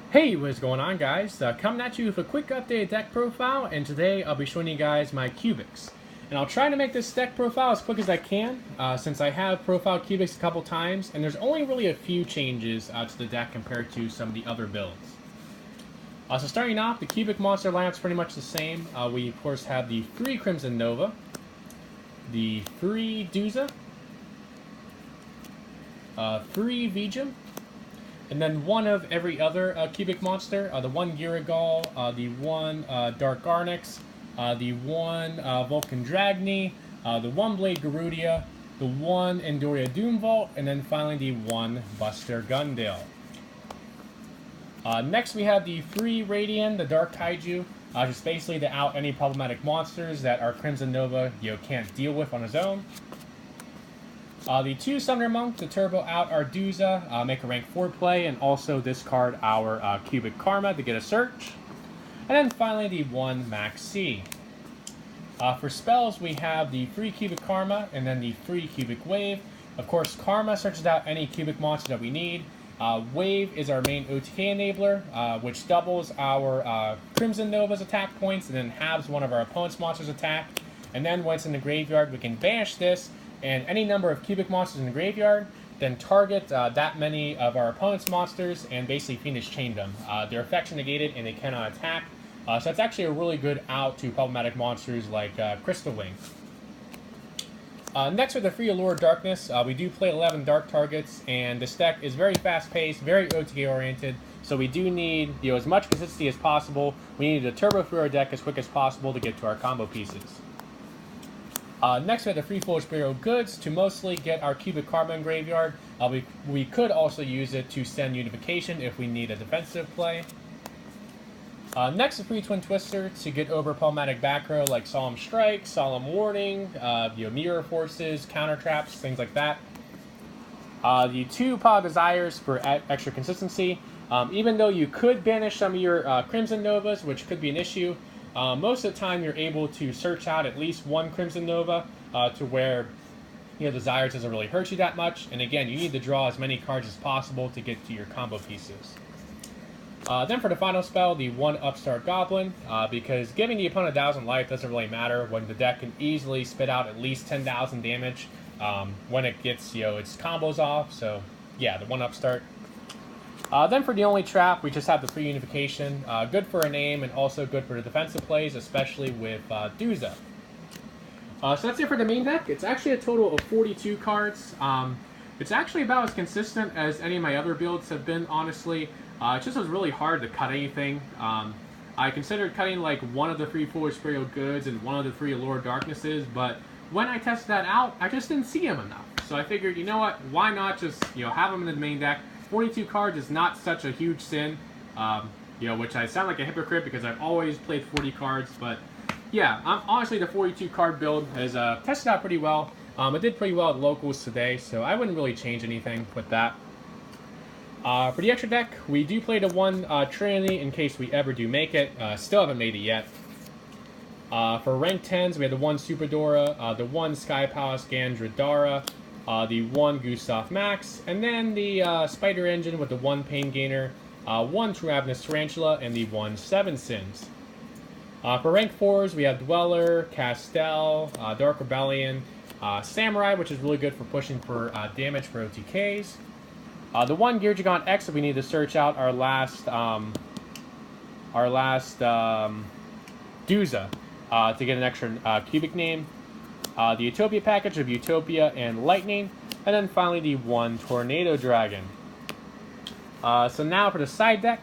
Hey, what's going on, guys? Coming at you with a quick updated deck profile, and today I'll be showing you guys my cubics. And I'll try to make this deck profile as quick as I can, since I have profiled cubics a couple times, and there's only really a few changes to the deck compared to some of the other builds. So starting off, the cubic monster lineup's pretty much the same. We of course have the 3 Crimson Nova, the 3 Duza, 3 Vijim, and then one of every other cubic monster. The one Giragal, the one Dark Garnix, the one Vulcan Dragny, the one Blade Garudia, the one Endoria Doomvault, and then finally the one Buster Gundale. Next we have the 3 Radiant, the Dark Kaiju, just basically to out any problematic monsters that our Crimson Nova can't deal with on his own. The 2 Summoner Monk to turbo out our Duza, make a rank 4 play, and also discard our Cubic Karma to get a search. And then finally the 1 Max C. For spells, we have the 3 Cubic Karma and then the 3 Cubic Wave. Of course, Karma searches out any Cubic monster that we need. Wave is our main OTK enabler, which doubles our Crimson Nova's attack points and then halves one of our opponent's monster's attack. And then once in the graveyard, we can banish this and any number of cubic monsters in the graveyard, then target that many of our opponent's monsters and basically Fiendish Chain them. Their effects are negated and they cannot attack. So that's actually a really good out to problematic monsters like Crystal Wing. Next with the 3 Allure Darkness, we do play 11 dark targets, and this deck is very fast-paced, very OTK oriented, so we do need as much consistency as possible. We need to turbo through our deck as quick as possible to get to our combo pieces. Next, we have the 3 Foolish Burial Goods to mostly get our Cubic Karma in graveyard. We could also use it to send Unification if we need a defensive play. Next, the 3 Twin Twister to get over problematic back row like Solemn Strike, Solemn Warning, Mirror Forces, Counter Traps, things like that. The 2 Paw Desires for extra consistency. Even though you could banish some of your Crimson Novas, which could be an issue, most of the time you're able to search out at least one Crimson Nova to where Desires doesn't really hurt you that much. And again, you need to draw as many cards as possible to get to your combo pieces. Then for the final spell, the 1 Upstart Goblin, because giving the opponent 1,000 life doesn't really matter when the deck can easily spit out at least 10,000 damage when it gets its combos off. So yeah, the 1 Upstart. Then for the only trap, we just have the 3 Unification. Good for a name and also good for the defensive plays, especially with Duza. So that's it for the main deck. It's actually a total of 42 cards. It's actually about as consistent as any of my other builds have been, honestly. It just was really hard to cut anything. I considered cutting like one of the 3 Foolish Burial Goods and one of the 3 Allure Darknesses, but when I tested that out, I just didn't see them enough. So I figured, you know what, why not just have them in the main deck. 42 cards is not such a huge sin, which I sound like a hypocrite because I've always played 40 cards, but yeah, honestly the 42 card build has tested out pretty well. It did pretty well at locals today, so I wouldn't really change anything with that. For the extra deck, we do play the 1 Trinity in case we ever do make it. Still haven't made it yet. For rank 10s, we have the 1 Superdora, the 1 Sky Palace Gandradara, the 1 Gustav Max, and then the Spider Engine with the 1 Pain Gainer, 1 Ravenous Tarantula, and the 1 Seven Sins. For rank 4s, we have Dweller, Castell, Dark Rebellion, Samurai, which is really good for pushing for damage for OTKs. The 1 Gear Gigant X, if we need to search out our last Duza to get an extra cubic name. The Utopia package of Utopia and Lightning, and then finally the 1 Tornado Dragon. So now for the side deck,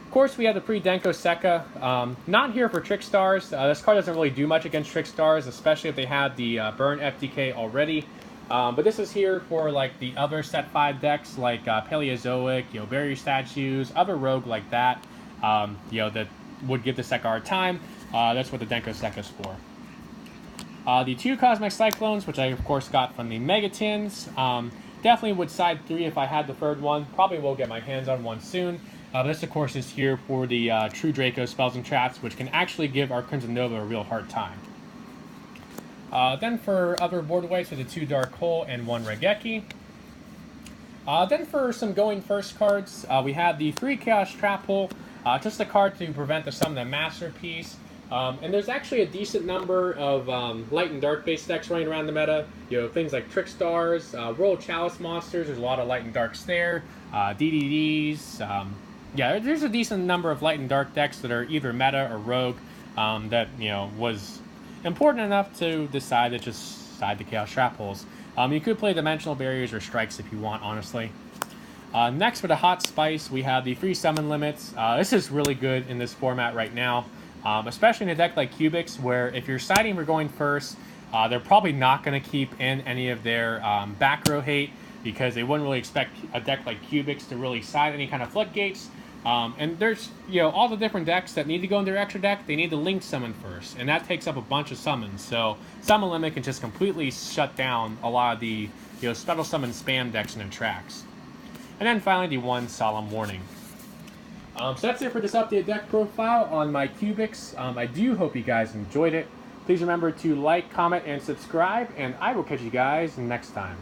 of course we have the pre-Denko Sekka. Not here for Trick Stars. This card doesn't really do much against Trick Stars, especially if they have the Burn FTK already. But this is here for like the other set 5 decks like Paleozoic, Barrier Statues, other rogue like that, that would give the Sekka a hard time. That's what the Denko Sekka is for. The 2 Cosmic Cyclones, which I of course got from the Megatins. Definitely would side 3 if I had the 3rd one. Probably will get my hands on one soon. This of course is here for the True Draco Spells and Traps, which can actually give our Crimson Nova a real hard time. Then for other board weights, with the 2 Dark Hole and 1 Regeki. Then for some going first cards, we have the 3 Chaos Trap Hole, just a card to prevent the Summon the Masterpiece. And there's actually a decent number of light and dark based decks running around the meta. You know, things like Trickstars, World Chalice Monsters, there's a lot of light and darks there, DDDs. Yeah, there's a decent number of light and dark decks that are either meta or rogue that, you know, was important enough to decide to just side the Chaos Trap Holes. You could play Dimensional Barriers or Strikes if you want, honestly. Next, for the Hot Spice, we have the free summon limits. This is really good in this format right now, especially in a deck like Cubics, where if you're siding for going first, they're probably not going to keep in any of their back row hate, because they wouldn't really expect a deck like Cubics to really side any kind of floodgates. And there's, you know, all the different decks that need to go in their extra deck, they need to link summon first, and that takes up a bunch of summons. So Summon Limit can just completely shut down a lot of the, you know, special summon spam decks in their tracks. And then finally, the 1 Solemn Warning. So that's it for this updated deck profile on my Cubics. I do hope you guys enjoyed it. Please remember to like, comment, and subscribe, and I will catch you guys next time.